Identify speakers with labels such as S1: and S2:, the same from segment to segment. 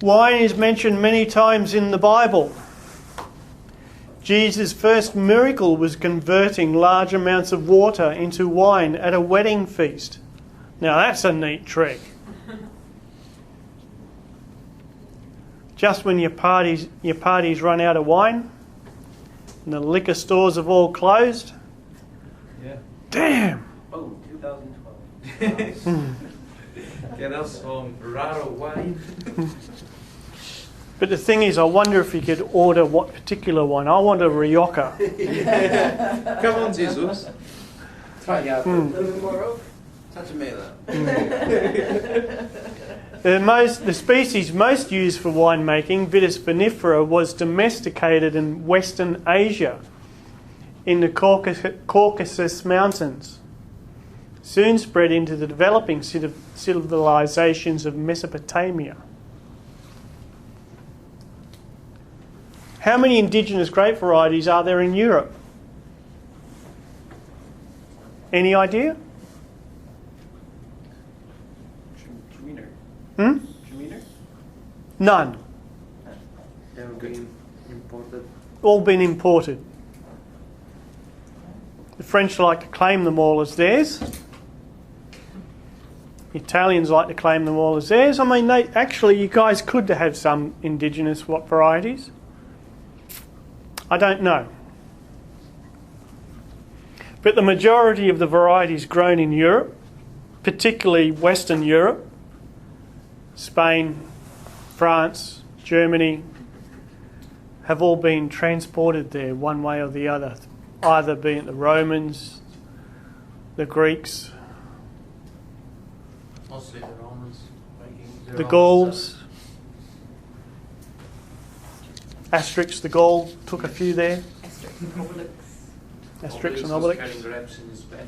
S1: Wine is mentioned many times in the Bible. Jesus' first miracle was converting large amounts of water into wine at a wedding feast. Now that's a neat trick. Just when your parties run out of wine and the liquor stores have all closed.
S2: Yeah.
S1: Damn!
S3: Oh, 2012.
S2: Get us some raro wine.
S1: But the thing is, I wonder if you could order what particular wine. I want a Rioja.
S2: Come on, Jesus.
S3: Try it out. A little bit more oak. Touch of Mela.
S1: The species most used for winemaking, Vitis vinifera, was domesticated in Western Asia, in the Caucasus Mountains. Soon spread into the developing civilizations of Mesopotamia. How many indigenous grape varieties are there in Europe? Any idea?
S3: Traminer.
S1: Traminer? None.
S2: They have been imported.
S1: All been imported. The French like to claim them all as theirs. The Italians like to claim them all as theirs. I mean, actually, you guys could have some indigenous varieties. I don't know. But the majority of the varieties grown in Europe, particularly Western Europe, Spain, France, Germany, have all been transported there one way or the other, either being the Romans, the Greeks,
S2: Mostly the Romans.
S1: the Gauls. Asterix the Gaul took a few there.
S4: Asterix and Obelix.
S1: Asterix and
S2: was
S1: Obelix.
S2: carrying grapes in his bag.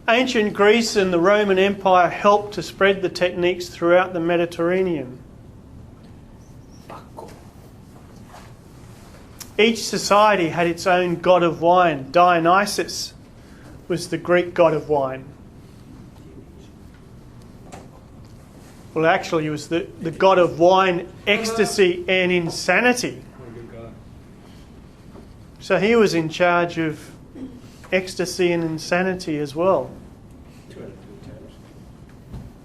S1: Ancient Greece and the Roman Empire helped to spread the techniques throughout the Mediterranean. Each society had its own god of wine. Dionysus was the Greek god of wine. Well, actually, he was the god of wine, ecstasy and insanity. So he was in charge of ecstasy and insanity as well.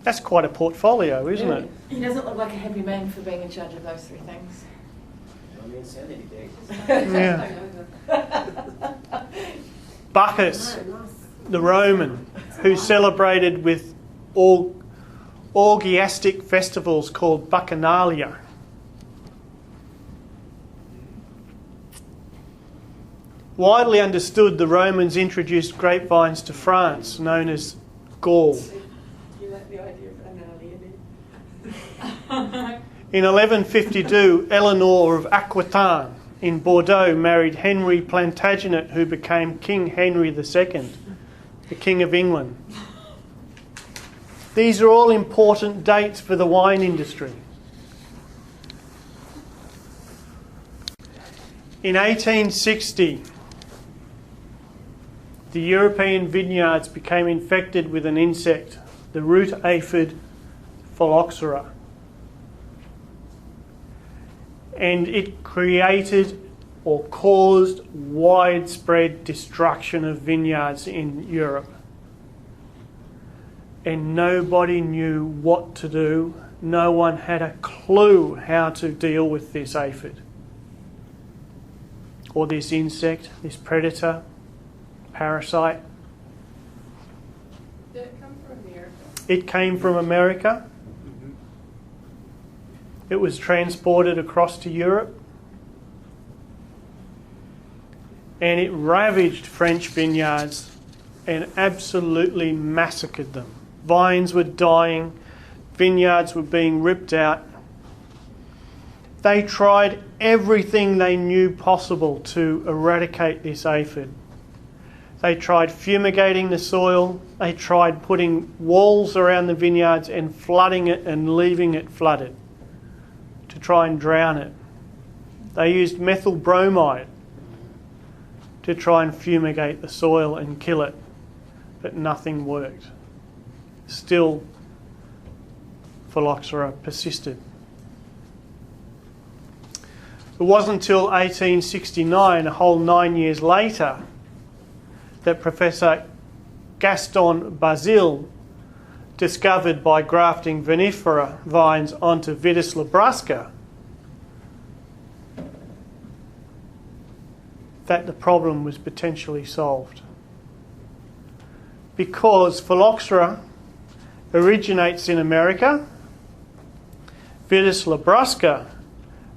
S1: That's quite a portfolio, isn't it?
S4: He doesn't look like a happy man for being in charge of those three things.
S3: On the insanity day.
S1: Yeah. Bacchus, the Roman, who celebrated with orgiastic festivals called Bacchanalia. Widely understood, the Romans introduced grapevines to France, known as Gaul.
S4: You like the idea of analogy?
S1: In 1152, Eleanor of Aquitaine in Bordeaux married Henry Plantagenet, who became King Henry II, the King of England. These are all important dates for the wine industry. In 1860, the European vineyards became infected with an insect, the root aphid Phylloxera. And it created or caused widespread destruction of vineyards in Europe. And nobody knew what to do. No one had a clue how to deal with this aphid, or this insect, this predator, parasite.
S4: Did it come from America?
S1: It came from America. It was transported across to Europe. And it ravaged French vineyards and absolutely massacred them. Vines were dying, vineyards were being ripped out. They tried everything they knew possible to eradicate this aphid. They tried fumigating the soil, they tried putting walls around the vineyards and flooding it and leaving it flooded to try and drown it. They used methyl bromide to try and fumigate the soil and kill it, but nothing worked. Still, phylloxera persisted. It wasn't until 1869, a whole 9 years later, that Professor Gaston Basile discovered by grafting vinifera vines onto Vitis labrusca that the problem was potentially solved. Because phylloxera originates in America, Vitis labrusca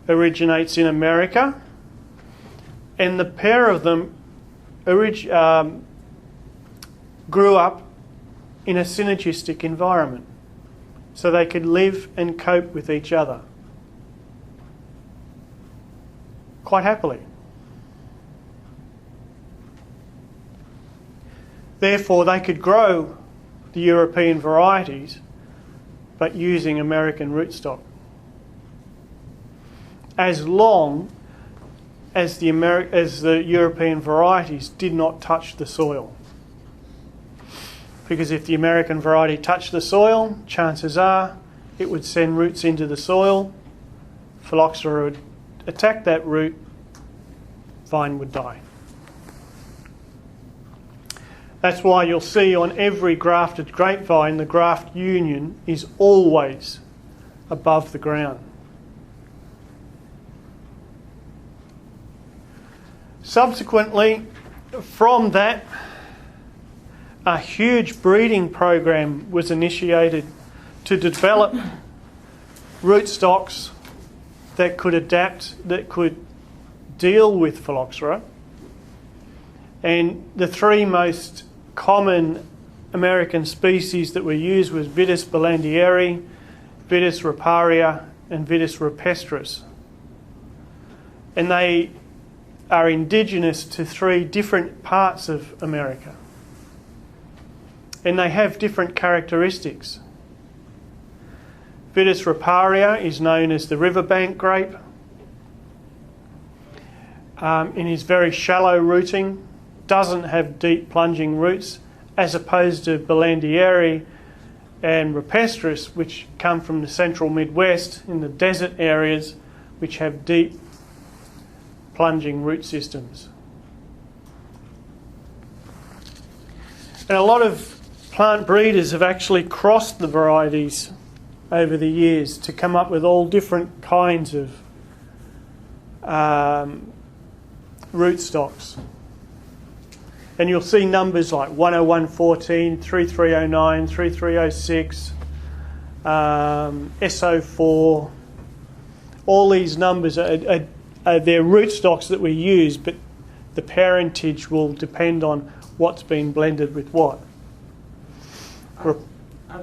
S1: originates in America, and the pair of them grew up in a synergistic environment, so they could live and cope with each other quite happily. Therefore, they could grow the European varieties, but using American rootstock, as long as the European varieties did not touch the soil. Because if the American variety touched the soil, chances are it would send roots into the soil, phylloxera would attack that root, vine would die. That's why you'll see on every grafted grapevine the graft union is always above the ground. Subsequently, from that, a huge breeding program was initiated to develop rootstocks that could adapt, that could deal with phylloxera. And the three most common American species that were used was Vitis Blandieri, Vitis riparia, and Vitis rupestris. And they are indigenous to three different parts of America. And they have different characteristics. Vitis riparia is known as the riverbank grape. It is very shallow rooting, doesn't have deep plunging roots, as opposed to Blandieri and rupestris, which come from the central Midwest in the desert areas, which have deep plunging root systems. And a lot of plant breeders have actually crossed the varieties over the years to come up with all different kinds of rootstocks. And you'll see numbers like 10114, 3309, 3306, SO4. All these numbers are they're rootstocks that we use, but the parentage will depend on what's been blended with what.
S2: Are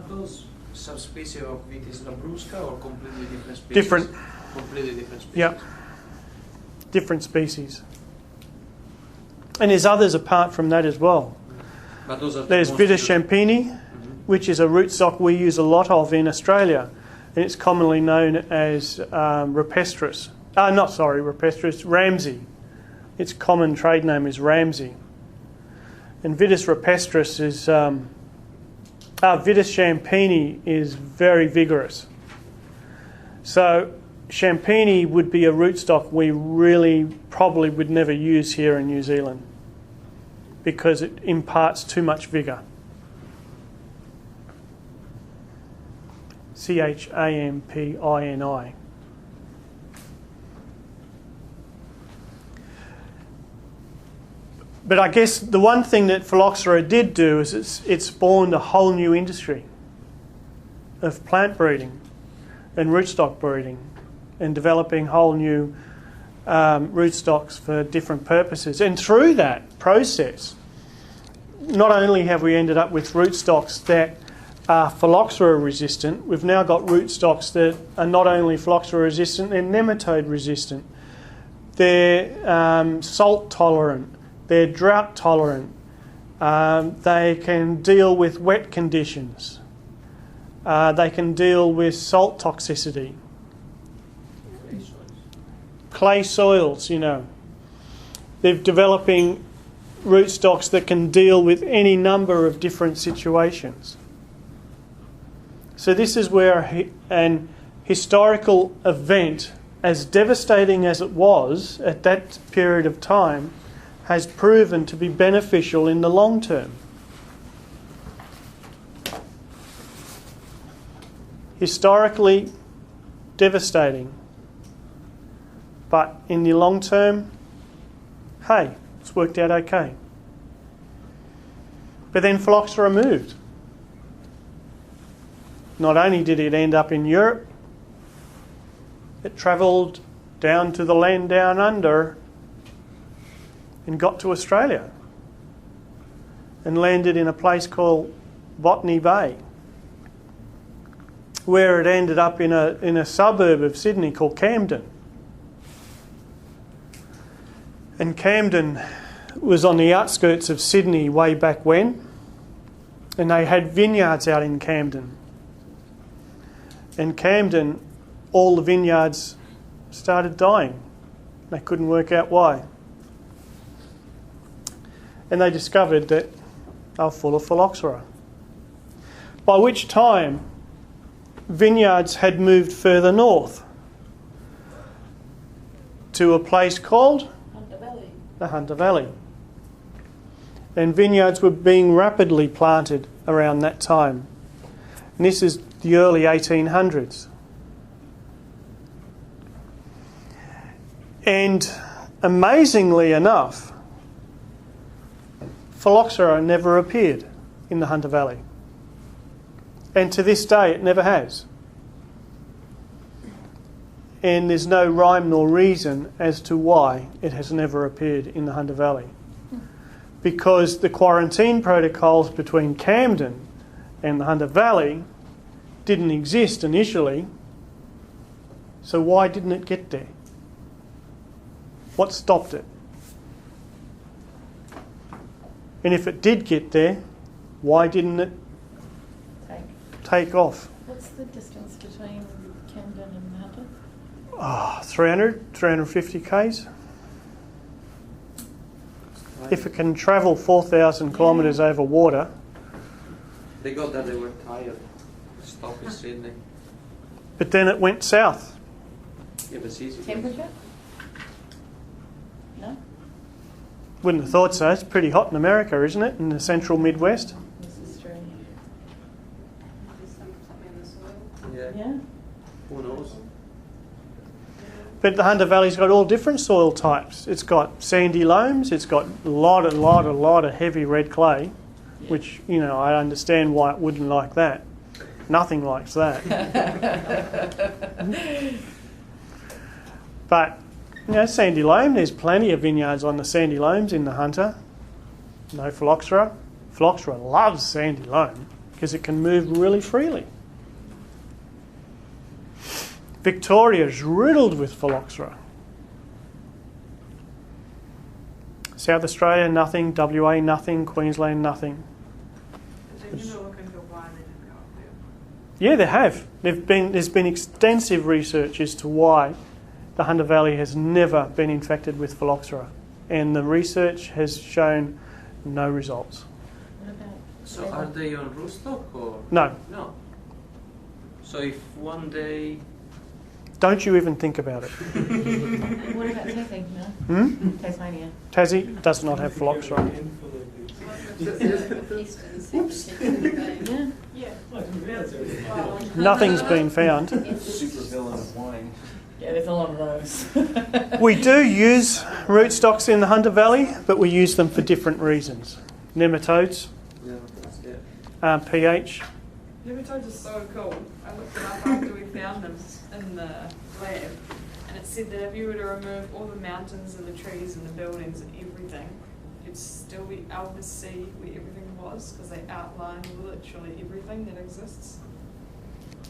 S2: those subspecies of Vitis labrusca or completely different species?
S1: Different.
S2: Completely different species.
S1: Yep. Different species. And there's others apart from that as well.
S2: But those are
S1: There's Vitis champini, which is a rootstock we use a lot of in Australia, and it's commonly known as rupestris. Rupestris, Ramsay. Its common trade name is Ramsay. And Vitis rupestris is, Vitis champini is very vigorous. So champini would be a rootstock we really probably would never use here in New Zealand because it imparts too much vigour. Champini. But I guess the one thing that phylloxera did do is it spawned a whole new industry of plant breeding and rootstock breeding and developing whole new rootstocks for different purposes. And through that process, not only have we ended up with rootstocks that are phylloxera resistant, we've now got rootstocks that are not only phylloxera resistant, they're nematode resistant. They're salt tolerant. They're drought tolerant. They can deal with wet conditions. They can deal with salt toxicity. Clay soils, you know. They're developing rootstocks that can deal with any number of different situations. So this is where an historical event, as devastating as it was at that period of time, has proven to be beneficial in the long term. Historically devastating, but in the long term, hey, it's worked out okay. But then phylloxera moved. Not only did it end up in Europe, it travelled down to the land down under and got to Australia and landed in a place called Botany Bay, where it ended up in a suburb of Sydney called Camden. And Camden was on the outskirts of Sydney way back when, and they had vineyards out in Camden. And Camden, all the vineyards started dying. They couldn't work out why. And they discovered that they were full of phylloxera. By which time, vineyards had moved further north to a place called
S4: Hunter Valley.
S1: the Hunter Valley. And vineyards were being rapidly planted around that time. And this is the early 1800s. And amazingly enough, phylloxera never appeared in the Hunter Valley. And to this day it never has. And there's no rhyme nor reason as to why it has never appeared in the Hunter Valley. Because the quarantine protocols between Camden and the Hunter Valley didn't exist initially. So why didn't it get there? What stopped it? And if it did get there, why didn't it take off?
S4: What's the distance between Camden and Hunter?
S1: 350 k's. If it can travel 4,000 kilometres over water.
S2: They got that they were tired. Stop in Sydney.
S1: But then it went south.
S2: Yeah, but it's easy.
S4: Temperature? No?
S1: Wouldn't have thought so. It's pretty hot in America, isn't it? In the central Midwest.
S4: This is strange.
S2: Yeah.
S4: Yeah?
S2: Who knows?
S1: But the Hunter Valley's got all different soil types. It's got sandy loams. It's got a lot of heavy red clay, which, you know, I understand why it wouldn't like that. Nothing likes that. But, you know, sandy loam, there's plenty of vineyards on the sandy loams in the Hunter. No phylloxera. Phylloxera loves sandy loam because it can move really freely. Victoria's riddled with phylloxera. South Australia, nothing. WA, nothing. Queensland, nothing.
S5: Did you look into why they didn't go up there?
S1: Yeah, they have. There's been extensive research as to why the Hunter Valley has never been infected with phylloxera. And the research has shown no results.
S4: What about
S2: So are they on rootstock or
S1: No.
S2: no? So if one day
S1: Don't you even think about it.
S4: What about Tassie? No?
S1: Hmm?
S4: Tasmania.
S1: Tassie does not have phylloxera.
S4: Yeah.
S5: Yeah.
S1: Nothing's been found.
S3: Super villain of wine.
S4: Yeah, there's a lot of those.
S1: We do use rootstocks in the Hunter Valley, but we use them for different reasons. Nematodes, pH.
S5: Nematodes are so cool. I looked it up after we found them in the lab, and it said that if you were to remove all the mountains and the trees and the buildings and everything, you'd still be able to see where everything was because they outline literally everything that exists.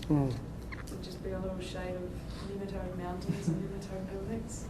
S1: Hmm.
S5: It'd just be a little shade of nematode mountains and nematode buildings.